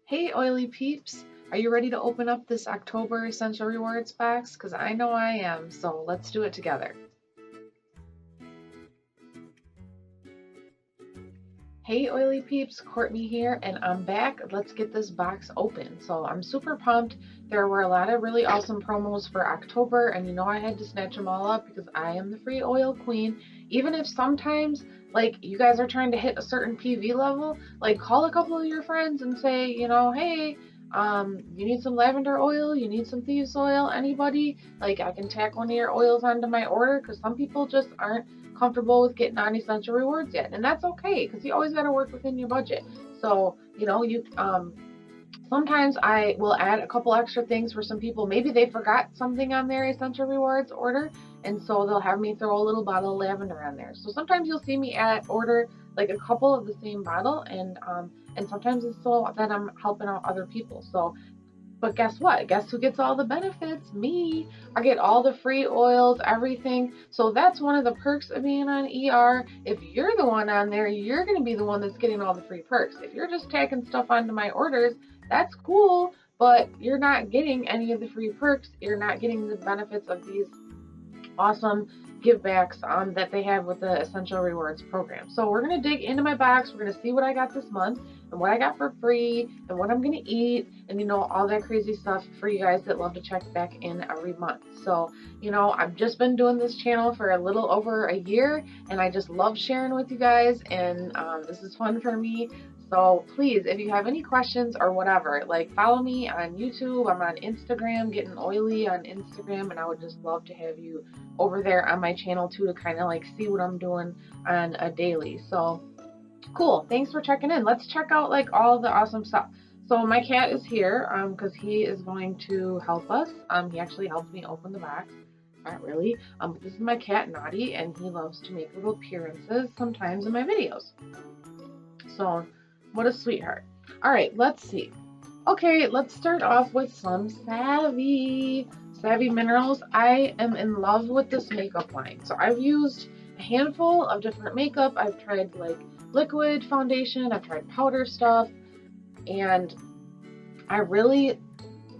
Hey, oily peeps! Are you ready to open up this October Essential Rewards box? Because I know I am, so let's do it together. Hey, oily peeps, Courtney here, and I'm back. Let's get this box open. So I'm super pumped. There were a lot of really awesome promos for October, and you know I had to snatch them all up because I am the free oil queen. Even if sometimes, like, you guys are trying to hit a certain PV level, like, call a couple of your friends and say, hey, you need some lavender oil, you need some thieves oil, anybody? Like, I can tack one of your oils onto my order because some people just aren't comfortable with getting on essential rewards yet, and that's okay because you always got to work within your budget. So you sometimes I will add a couple extra things for some people. Maybe they forgot something on their essential rewards order, and so they'll have me throw a little bottle of lavender on there. So sometimes you'll see me order like a couple of the same bottle, and sometimes it's so that I'm helping out other people. So but guess what? Guess who gets all the benefits? Me. I get all the free oils, everything. So that's one of the perks of being on ER. If you're the one on there, you're going to be the one that's getting all the free perks. If you're just tacking stuff onto my orders, that's cool, but you're not getting any of the free perks. You're not getting the benefits of these awesome give backs that they have with the Essential Rewards program. So we're going to dig into my box. We're going to see what I got this month and what I got for free and what I'm going to eat and, all that crazy stuff for you guys that love to check back in every month. So, I've just been doing this channel for a little over a year and I just love sharing with you guys, and this is fun for me. So please, if you have any questions or whatever, like, follow me on YouTube. I'm on Instagram, Gettin Oily on Instagram, and I would just love to have you over there on my channel too to kind of like see what I'm doing on a daily. So cool. Thanks for checking in. Let's check out like all the awesome stuff. So my cat is here because he is going to help us. He actually helped me open the box. Not really. But this is my cat Naughty, and he loves to make little appearances sometimes in my videos. So what a sweetheart. All right, let's see. Okay, let's start off with some Savvy Minerals. I am in love with this makeup line. So I've used a handful of different makeup. I've tried like liquid foundation, I've tried powder stuff, and I really,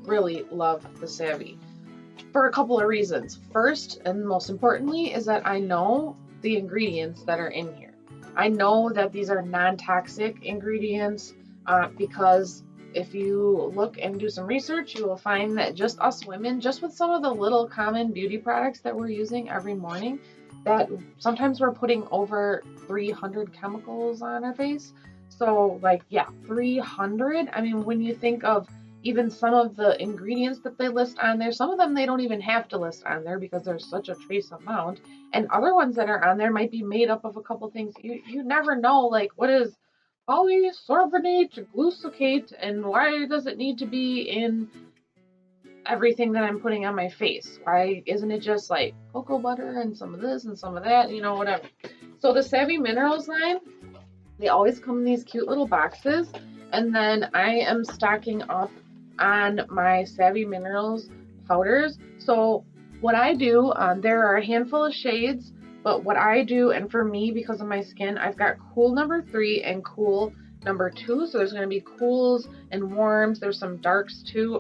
really love the Savvy for a couple of reasons. First, and most importantly, is that I know the ingredients that are in here. I know that these are non-toxic ingredients because if you look and do some research, you will find that just us women, just with some of the little common beauty products that we're using every morning, that sometimes we're putting over 300 chemicals on our face. So like, yeah, 300. I mean, when you think of even some of the ingredients that they list on there, some of them they don't even have to list on there because there's such a trace amount. And other ones that are on there might be made up of a couple things. You never know, like, what is polysorbonate glucosate and why does it need to be in everything that I'm putting on my face? Why isn't it just like cocoa butter and some of this and some of that, whatever. So the Savvy Minerals line, they always come in these cute little boxes, and then I am stocking up on my Savvy Minerals powders. So what I do, there are a handful of shades, but what I do, and for me, because of my skin, I've got Cool number 3 and Cool number 2. So there's going to be cools and warms. There's some darks too,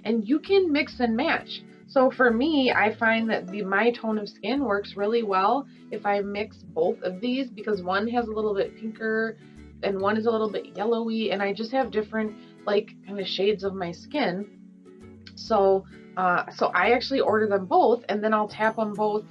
and you can mix and match. So for me, I find that my tone of skin works really well if I mix both of these, because one has a little bit pinker and one is a little bit yellowy, and I just have different like kind of shades of my skin. So I actually order them both, and then I'll tap them both.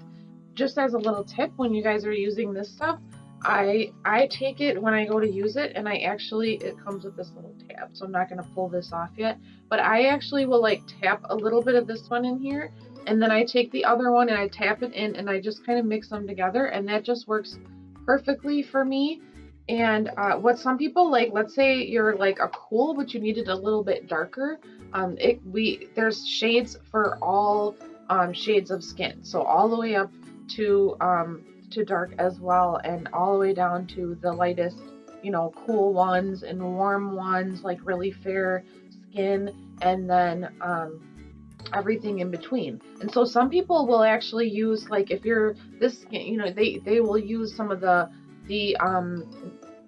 Just as a little tip, when you guys are using this stuff, I take it when I go to use it, and it comes with this little tab, so I'm not going to pull this off yet, but I actually will like tap a little bit of this one in here, and then I take the other one and I tap it in, and I just kind of mix them together, and that just works perfectly for me. And what some people like, let's say you're like a cool, but you need it a little bit darker. There's shades for all shades of skin, so all the way up to dark as well, and all the way down to the lightest, cool ones and warm ones, like really fair skin, and then everything in between. And so some people will actually use, like, if you're this skin, they will use some of the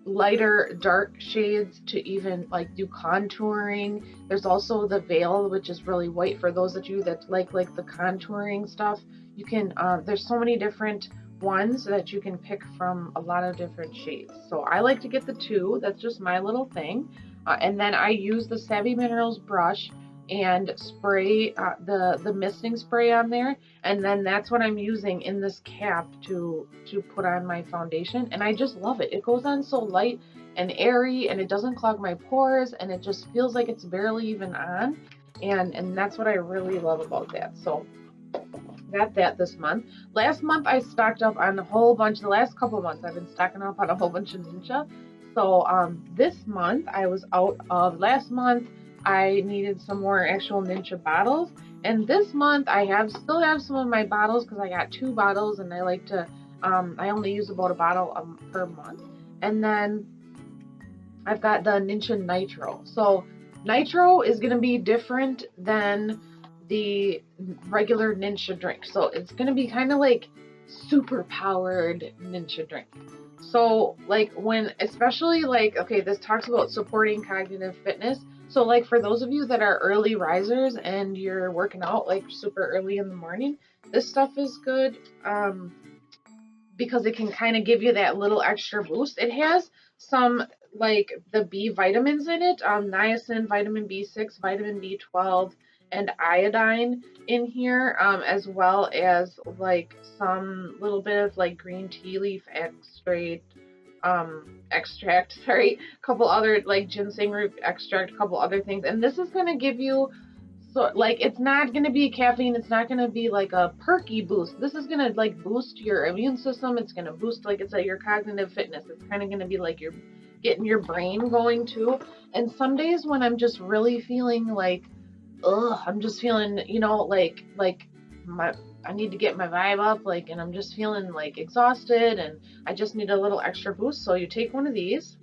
lighter dark shades to even like do contouring. There's also the Veil, which is really white for those of you that like the contouring stuff. You can there's so many different ones that you can pick from, a lot of different shades. So I like to get the two. That's just my little thing. And then I use the Savvy Minerals brush and spray the misting spray on there, and then that's what I'm using in this cap to put on my foundation, and I just love it. It goes on so light and airy, and it doesn't clog my pores, and it just feels like it's barely even on, and that's what I really love about that. So got that this month. Last month I stocked up on a whole bunch. The last couple of months I've been stocking up on a whole bunch of Ninja. So this month I was out of, last month I needed some more actual Ninja bottles, and this month I still have some of my bottles because I got 2 bottles, and I like to I only use about a bottle per month. And then I've got the Ninja Nitro. So Nitro is going to be different than the regular Ninja drink. So it's going to be kind of like super powered Ninja drink. So like when, especially like, okay, this talks about supporting cognitive fitness. So like for those of you that are early risers and you're working out like super early in the morning, this stuff is good because it can kind of give you that little extra boost. It has some like the B vitamins in it, niacin, vitamin B6, vitamin B12, and iodine in here, as well as like some little bit of like green tea leaf extract, sorry, a couple other like ginseng root extract, a couple other things. And this is going to give you, so like, it's not going to be caffeine, it's not going to be like a perky boost. This is going to like boost your immune system. It's going to boost, like it's your cognitive fitness. It's kind of going to be like you're getting your brain going too. And some days when I'm just really feeling like, I'm just feeling, you know, like I need to get my vibe up, like, and I'm just feeling like exhausted and I just need a little extra boost. So you take one of these.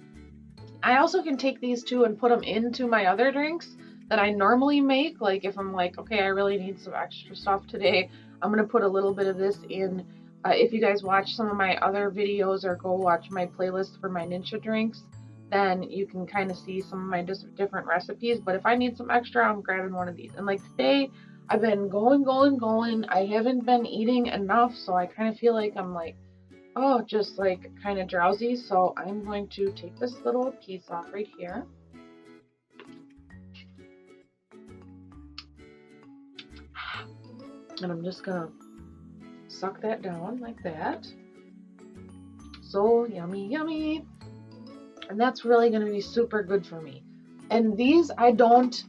I also can take these too and put them into my other drinks that I normally make. Like if I'm like, okay, I really need some extra stuff today, I'm going to put a little bit of this in. If you guys watch some of my other videos or go watch my playlist for my Ninja drinks, then you can kind of see some of my different recipes. But if I need some extra, I'm grabbing one of these. And like today, I've been going. I haven't been eating enough, so I kind of feel like I'm like, just like kind of drowsy. So I'm going to take this little piece off right here. And I'm just gonna suck that down like that. So yummy, yummy. And that's really going to be super good for me. And these, I don't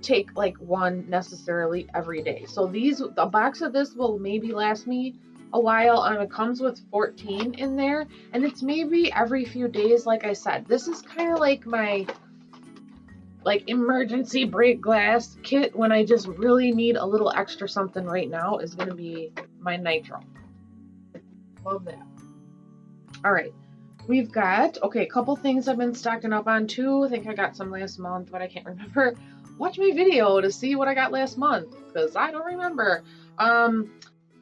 take like one necessarily every day. So these, a box of this will maybe last me a while, and it comes with 14 in there, and it's maybe every few days. Like I said, this is kind of like my like emergency break glass kit when I just really need a little extra something right now, is going to be my Nitro. Love that. All right. We've got, okay, a couple things I've been stocking up on too. I think I got some last month, but I can't remember. Watch my video to see what I got last month, because I don't remember.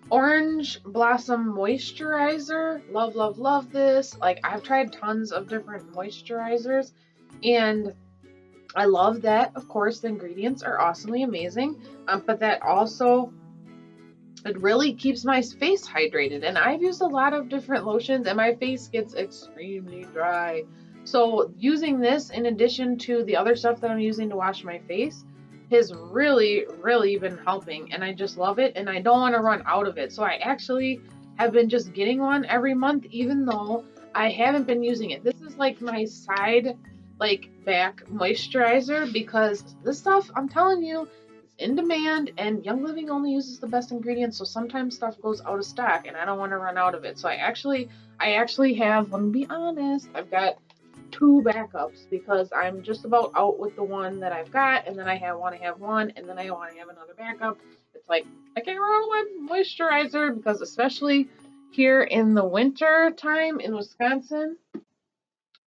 Orange Blossom Moisturizer. Love, love, love this. Like, I've tried tons of different moisturizers, and I love that. Of course, the ingredients are awesomely amazing, but that also, it really keeps my face hydrated. And I've used a lot of different lotions and my face gets extremely dry. So using this in addition to the other stuff that I'm using to wash my face has really, really been helping. And I just love it. And I don't want to run out of it. So I actually have been just getting one every month, even though I haven't been using it. This is like my side, like back moisturizer, because this stuff, I'm telling you, in demand, and Young Living only uses the best ingredients, so sometimes stuff goes out of stock and I don't want to run out of it. So I actually have, let me be honest, I've got 2 backups, because I'm just about out with the one that I've got, and then I want to have one, and then I want to have another backup. It's like, I can't run out of my moisturizer, because especially here in the winter time in Wisconsin,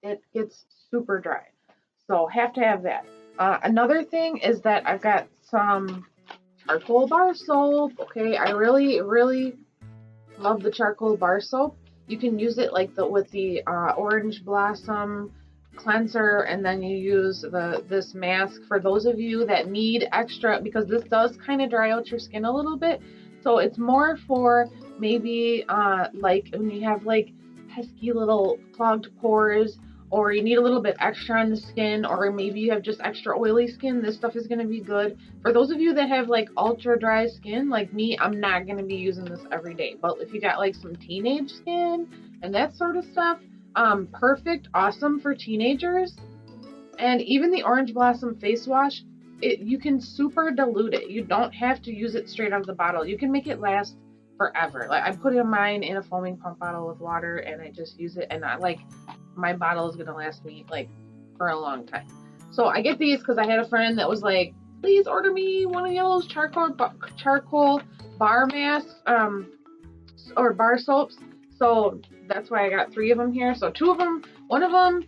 it gets super dry. So have to have that. Another thing is that I've got some charcoal bar soap. Okay, I really, really love the charcoal bar soap. You can use it like with the Orange Blossom cleanser, and then you use this mask for those of you that need extra, because this does kind of dry out your skin a little bit. So it's more for maybe like when you have like pesky little clogged pores, or you need a little bit extra on the skin, or maybe you have just extra oily skin. This stuff is going to be good. For those of you that have like ultra dry skin like me, I'm not going to be using this every day. But if you got like some teenage skin and that sort of stuff, perfect, awesome for teenagers. And even the Orange Blossom face wash, you can super dilute it. You don't have to use it straight out of the bottle. You can make it last forever. Like, I put mine in a foaming pump bottle with water, and I just use it, and my bottle is gonna last me like for a long time. So I get these because I had a friend that was like, please order me one of those charcoal bar masks, or bar soaps. So that's why I got 3 of them here. So 2 of them, one of them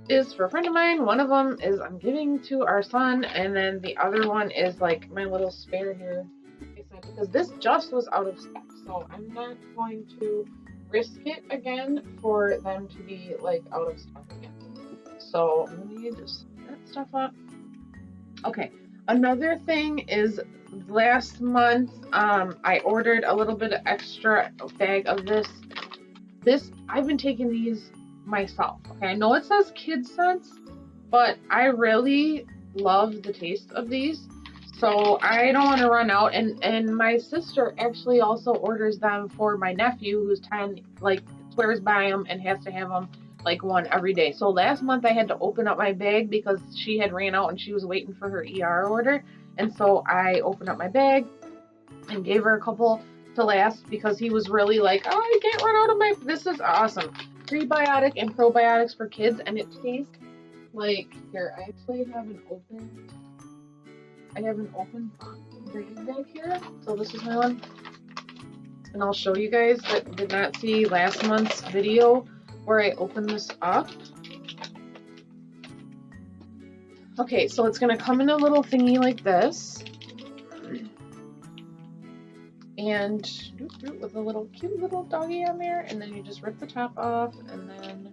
is for a friend of mine, one of them is I'm giving to our son, and then the other one is like my little spare here, because this just was out of stock. So I'm not going to risk it again for them to be like out of stock again. So let me just set that stuff up. Okay, another thing is last month I ordered a little bit of extra bag of this. I've been taking these myself. Okay, I know it says Kid Scents, but I really love the taste of these. So I don't want to run out, and my sister actually also orders them for my nephew who's 10, like swears by them and has to have them like one every day. So last month I had to open up my bag because she had ran out and she was waiting for her ER order. And so I opened up my bag and gave her a couple to last because he was really like, oh, I can't run out of my, this is awesome. Prebiotic and probiotics for kids, and it tastes like, here, I actually have an open bag back here. So this is my one. And I'll show you guys that did not see last month's video where I opened this up. Okay, so it's gonna come in a little thingy like this. And with a little cute little doggy on there, and then you just rip the top off, and then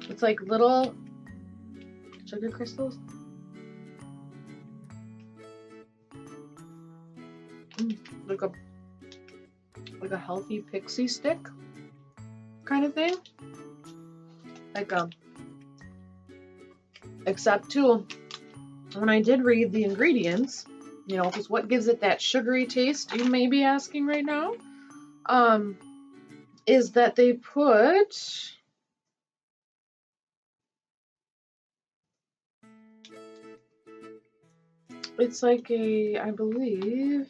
it's like little sugar crystals. Like a healthy pixie stick kind of thing. Except too, when I did read the ingredients, you know, because what gives it that sugary taste, you may be asking right now, is that they put it's like a, I believe,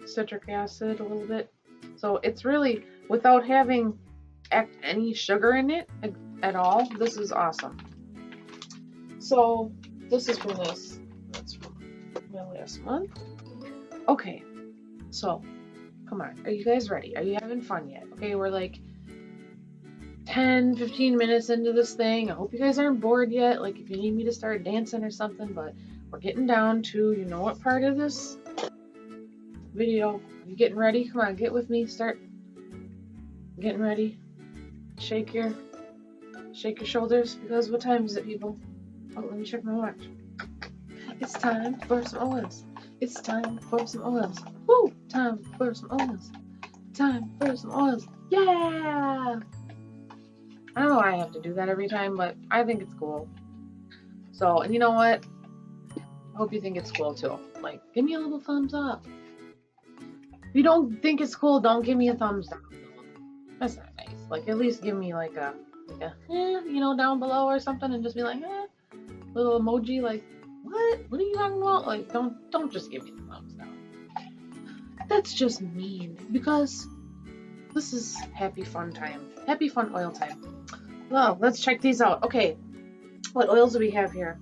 citric acid a little bit. So it's really, without having any sugar in it at all, this is awesome. So this is from this. That's from my last month. Okay, so come on. Are you guys ready? Are you having fun yet? Okay, we're like 10-15 minutes into this thing. I hope you guys aren't bored yet. Like, if you need me to start dancing or something, but we're getting down to, you know what part of this video. Are you getting ready? Come on, get with me. Start getting ready. Shake your shoulders, because what time is it, people? Oh, let me check my watch. It's time for some oils. It's time for some oils. Woo! Time for some oils. Time for some oils. Yeah! I don't know why I have to do that every time, but I think it's cool. So, and you know what? I hope you think it's cool too. Like, give me a little thumbs up. If you don't think it's cool, don't give me a thumbs down. That's not nice. Like, at least give me like a you know, down below or something, and just be like, little emoji, like, what are you talking about? Like, don't just give me the thumbs down. That's just mean, because this is happy fun time, happy fun oil time. Well, let's check these out. Okay, what oils do we have here?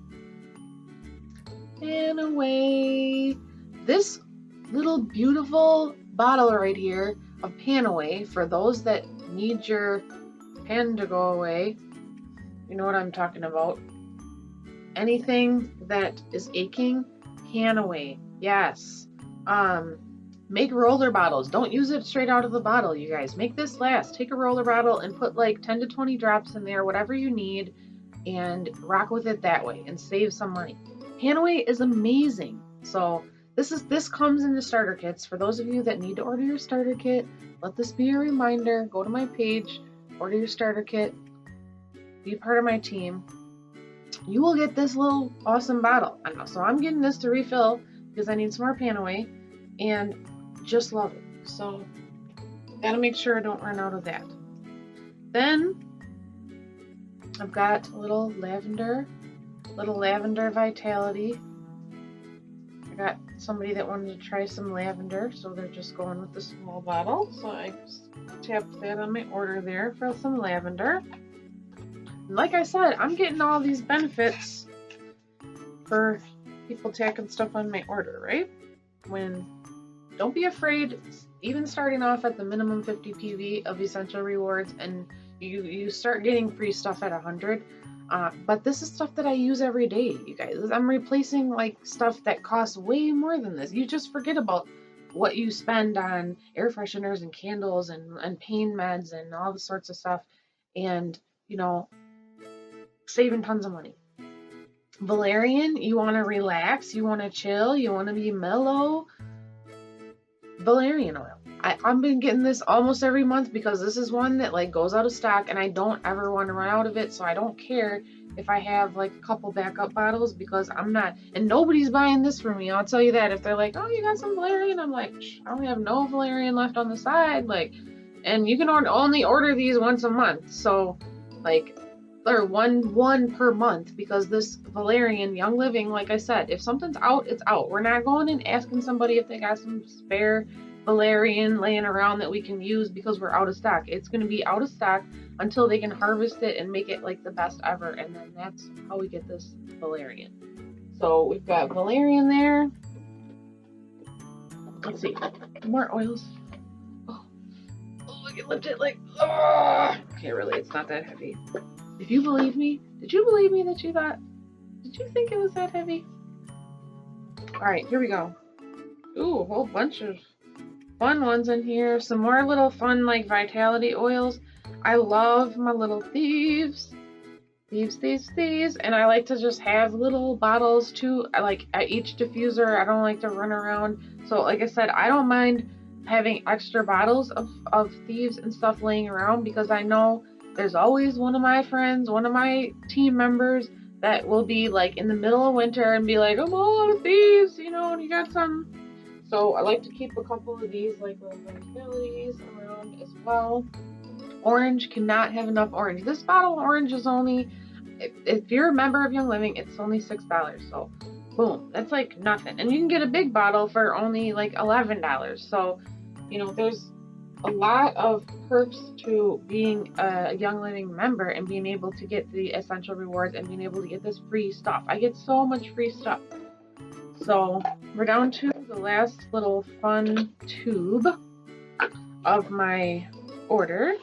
And away, this little beautiful bottle right here of Panaway, for those that need your pan to go away. You know what I'm talking about. Anything that is aching, Panaway. Yes. Make roller bottles. Don't use it straight out of the bottle, you guys. Make this last. Take a roller bottle and put like 10 to 20 drops in there, whatever you need, and rock with it that way and save some money. Panaway is amazing. So this comes in the starter kits. For those of you that need to order your starter kit, let this be a reminder. Go to my page, order your starter kit, be part of my team. You will get this little awesome bottle. So I'm getting this to refill because I need some more Panaway, and just love it. So gotta make sure I don't run out of that. Then I've got a little lavender vitality. I got somebody that wanted to try some lavender, so they're just going with the small bottle. So I just tapped that on my order there for some lavender. And like I said, I'm getting all these benefits for people tacking stuff on my order, right? Don't be afraid, even starting off at the minimum 50 PV of essential rewards, and you start getting free stuff at 100. But this is stuff that I use every day, you guys. I'm replacing like stuff that costs way more than this. You just forget about what you spend on air fresheners and candles and pain meds and all the sorts of stuff, and you know, saving tons of money. Valerian, you want to relax, you want to chill, you want to be mellow. Valerian oil. I've been getting this almost every month because this is one that like goes out of stock, and I don't ever want to run out of it, so I don't care if I have like a couple backup bottles, because I'm not, and nobody's buying this for me, I'll tell you that. If they're like, oh, you got some Valerian, I'm like, I don't have no Valerian left on the side, like, and you can only order these once a month, so like, or one per month, because this Valerian Young Living, like I said, if something's out, it's out. We're not going and asking somebody if they got some spare Valerian laying around that we can use because we're out of stock. It's going to be out of stock until they can harvest it and make it like the best ever, and then that's how we get this Valerian. So we've got Valerian there. Let's see, more oils. Oh, I can lift it like, oh, okay, really, it's not that heavy. If you believe me, did you believe me that you thought, did you think it was that heavy? All right, here we go. Ooh, a whole bunch of fun ones in here. Some more little fun like vitality oils. I love my little thieves, and I like to just have little bottles too. I like at each diffuser. I don't like to run around. So like I said, I don't mind having extra bottles of thieves and stuff laying around, because I know there's always one of my friends, one of my team members that will be like in the middle of winter and be like, I'm all out of thieves, you know, and you got some. So I like to keep a couple of these like little vitalities around as well. Orange, cannot have enough orange. This bottle of orange is only, if you're a member of Young Living, it's only $6. So boom, that's like nothing. And you can get a big bottle for only like $11. So, you know, there's a lot of perks to being a Young Living member and being able to get the essential rewards and being able to get this free stuff. I get so much free stuff. So we're down to the last little fun tube of my order.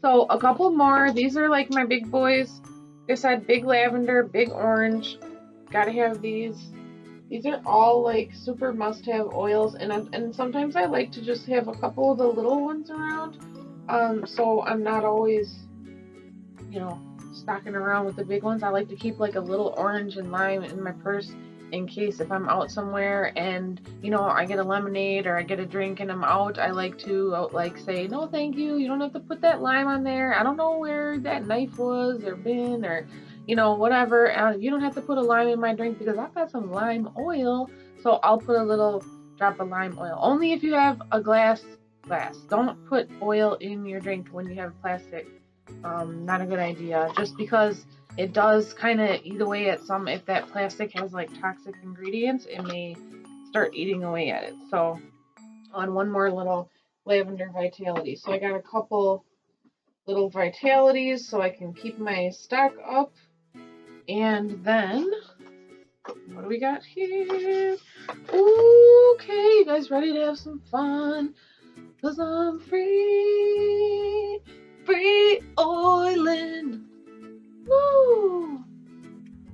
So a couple more. These are like my big boys. Like I said, big lavender, big orange. Gotta have these. These are all like super must-have oils, and sometimes I like to just have a couple of the little ones around, so I'm not always, you know, stocking around with the big ones. I like to keep like a little orange and lime in my purse in case if I'm out somewhere and, you know, I get a lemonade or I get a drink and I'm out. I like to like say, no thank you, you don't have to put that lime on there. I don't know where that knife was or been, or you know, whatever. You don't have to put a lime in my drink because I've got some lime oil. So I'll put a little drop of lime oil. Only if you have a glass. Don't put oil in your drink when you have plastic. Not a good idea. Just because it does kind of eat away at some, if that plastic has like toxic ingredients, it may start eating away at it. So on one more little lavender vitality. So I got a couple little vitalities so I can keep my stock up. And then, what do we got here? Okay, you guys ready to have some fun? Cause I'm free oiling. Woo!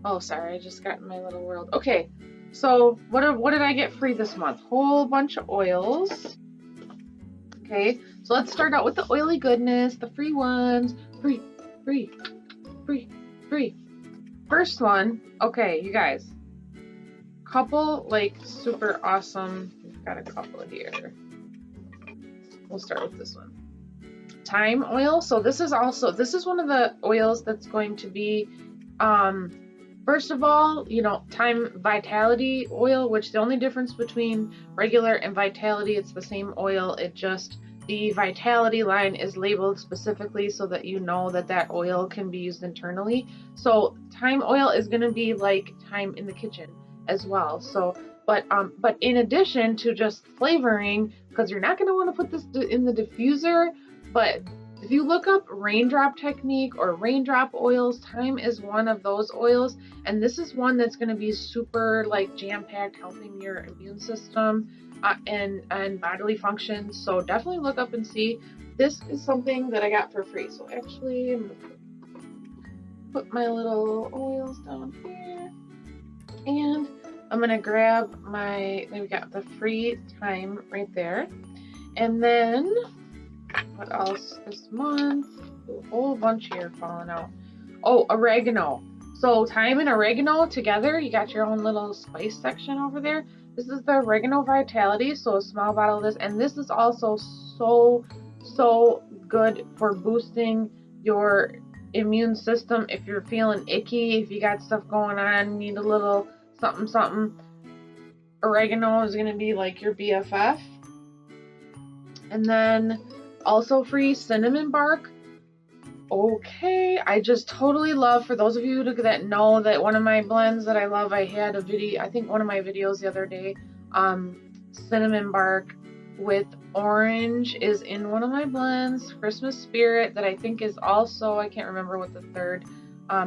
Oh, sorry, I just got in my little world. Okay, So what did I get free this month? Whole bunch of oils. Okay, so let's start out with the oily goodness, the free ones. Free, free, free, free. First one, okay, you guys. Couple like super awesome. We've got a couple here. We'll start with this one. Thyme oil. So this is one of the oils that's going to be first of all, you know, thyme vitality oil, which the only difference between regular and vitality, it's the same oil, it just the vitality line is labeled specifically so that you know that that oil can be used internally. So thyme oil is going to be like thyme in the kitchen as well. So but in addition to just flavoring, because you're not going to want to put this in the diffuser, but if you look up raindrop technique or raindrop oils, thyme is one of those oils, and this is one that's going to be super like jam-packed, helping your immune system and bodily functions. So definitely look up and see. This is something that I got for free. So actually, I'm going to put my little oils down here, and I'm going to grab we got the free thyme right there, and then what else this month? A whole bunch here falling out. Oh, oregano. So thyme and oregano together, you got your own little spice section over there. This is the oregano vitality, so a small bottle of this, and this is also so good for boosting your immune system. If you're feeling icky, if you got stuff going on, need a little something, oregano is going to be like your BFF. And then also free cinnamon bark. Okay, I just totally love, for those of you that know that one of my blends that I love, I had a video, I think one of my videos the other day, cinnamon bark with orange is in one of my blends. Christmas spirit, that I think is also, I can't remember what the third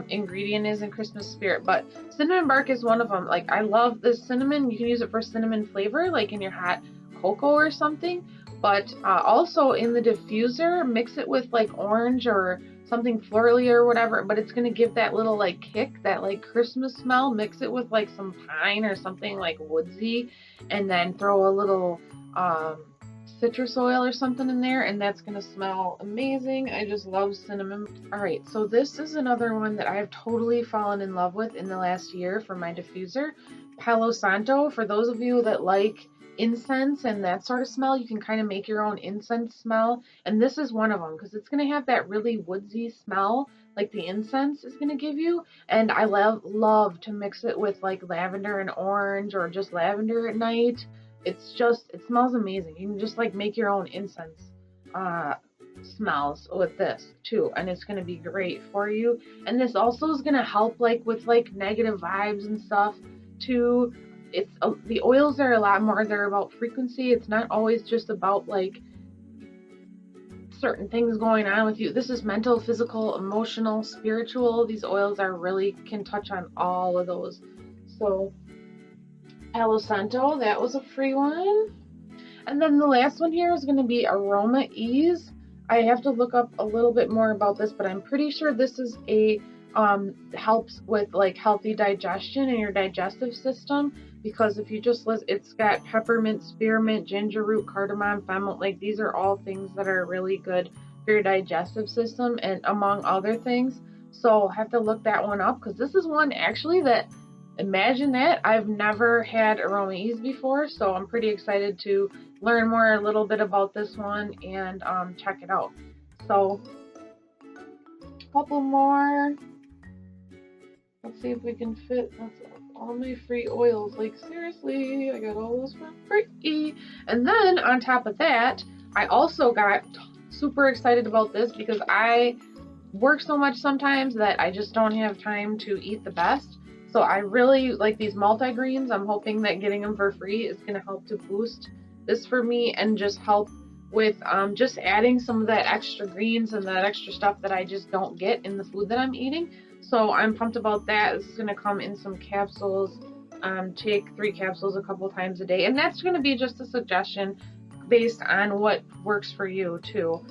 ingredient is in Christmas spirit, but cinnamon bark is one of them. Like, I love this cinnamon. You can use it for cinnamon flavor, like in your hot cocoa or something. But also in the diffuser, mix it with like orange or something florally or whatever, but it's going to give that little like kick, that like Christmas smell. Mix it with like some pine or something like woodsy, and then throw a little citrus oil or something in there, and that's going to smell amazing. I just love cinnamon. All right, so this is another one that I've totally fallen in love with in the last year for my diffuser. Palo Santo. For those of you that like incense and that sort of smell, you can kind of make your own incense smell, and this is one of them because it's going to have that really woodsy smell like the incense is going to give you. And I love to mix it with like lavender and orange, or just lavender at night. It's just, it smells amazing. You can just like make your own incense smells with this too, and it's going to be great for you. And this also is going to help like with like negative vibes and stuff too. It's the oils are a lot more, they're about frequency. It's not always just about like certain things going on with you. This is mental, physical, emotional, spiritual. These oils are really can touch on all of those. So Palo Santo, that was a free one. And then the last one here is going to be Aroma Ease. I have to look up a little bit more about this, but I'm pretty sure this is a helps with like healthy digestion in your digestive system. Because if you just list, it's got peppermint, spearmint, ginger root, cardamom, fennel. Like, these are all things that are really good for your digestive system, and among other things. So I have to look that one up, because this is one actually that, imagine that, I've never had Aroma Ease before. So I'm pretty excited to learn more a little bit about this one and check it out. So a couple more. Let's see if we can fit. That's all my free oils. Like, seriously, I got all those for free. And then on top of that, I also got super excited about this because I work so much sometimes that I just don't have time to eat the best. So I really like these multi-greens. I'm hoping that getting them for free is going to help to boost this for me and just help with just adding some of that extra greens and that extra stuff that I just don't get in the food that I'm eating. So I'm pumped about that. This is going to come in some capsules. Take 3 capsules a couple times a day. And that's going to be just a suggestion based on what works for you too.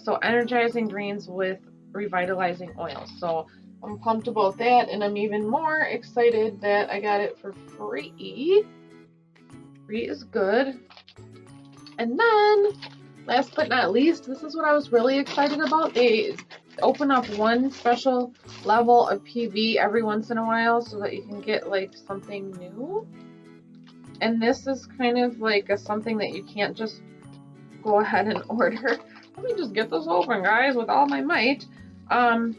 So energizing greens with revitalizing oil. So I'm pumped about that, and I'm even more excited that I got it for free. Free is good. And then, last but not least, this is what I was really excited about. They open up one special level of PV every once in a while so that you can get like something new. And this is kind of like something that you can't just go ahead and order. Let me just get this open, guys, with all my might. Look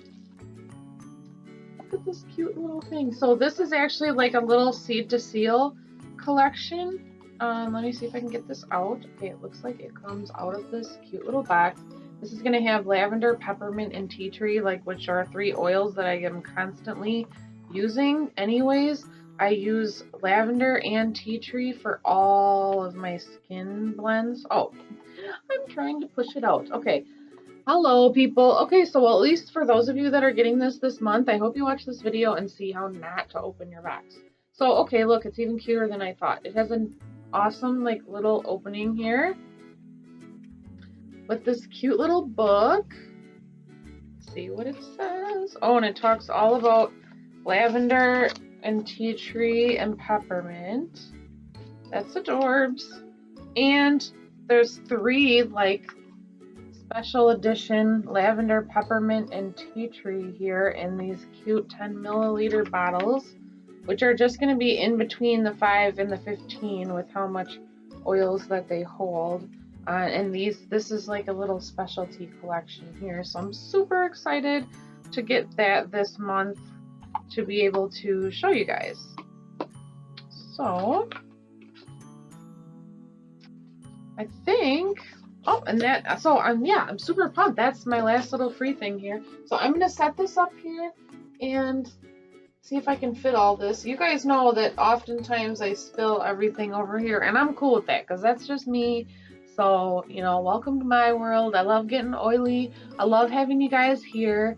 at this cute little thing. So this is actually like a little seed to seal collection. Let me see if I can get this out. Okay, it looks like it comes out of this cute little box. This is going to have lavender, peppermint, and tea tree, like, which are 3 oils that I am constantly using anyways. I use lavender and tea tree for all of my skin blends. Oh, I'm trying to push it out. Okay. Hello, people. Okay, so at least for those of you that are getting this month, I hope you watch this video and see how not to open your box. So, okay, look, it's even cuter than I thought. It has an awesome, like, little opening here with this cute little book. Let's see what it says. Oh, and it talks all about lavender and tea tree and peppermint. That's adorbs. And there's 3 like special edition lavender, peppermint, and tea tree here in these cute 10 milliliter bottles, which are just going to be in between the 5 and the 15 with how much oils that they hold. And this is like a little specialty collection here, so I'm super excited to get that this month to be able to show you guys. So I think, oh, and that, so I'm super pumped. That's my last little free thing here. So I'm gonna set this up here and see if I can fit all this. You guys know that oftentimes I spill everything over here, and I'm cool with that because that's just me. So, you know, welcome to my world. I love getting oily. I love having you guys here.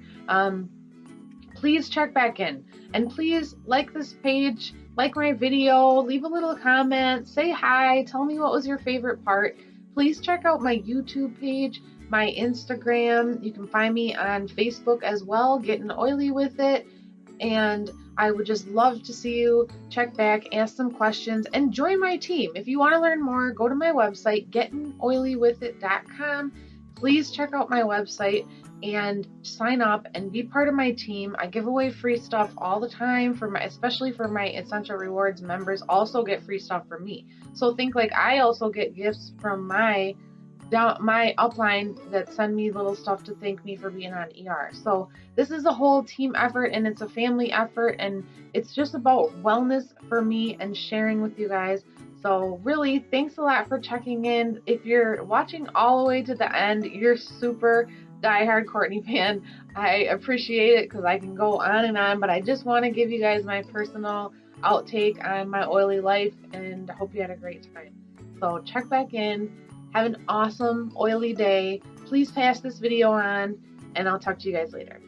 Please check back in, and please like this page, like my video, leave a little comment, say hi, tell me what was your favorite part. Please check out my YouTube page, my Instagram. You can find me on Facebook as well, Gettin Oily with it. And I would just love to see you check back, ask some questions, and join my team. If you want to learn more, go to my website, gettinoilywithit.com. Please check out my website and sign up and be part of my team. I give away free stuff all the time especially for my Essential Rewards members. Also get free stuff from me. So think like I also get gifts from my upline that send me little stuff to thank me for being on ER. So this is a whole team effort, and it's a family effort, and it's just about wellness for me and sharing with you guys. So really, thanks a lot for checking in. If you're watching all the way to the end, you're super diehard Courtney fan. I appreciate it because I can go on and on, but I just want to give you guys my personal outtake on my oily life, and I hope you had a great time. So check back in. Have an awesome oily day. Please pass this video on, and I'll talk to you guys later.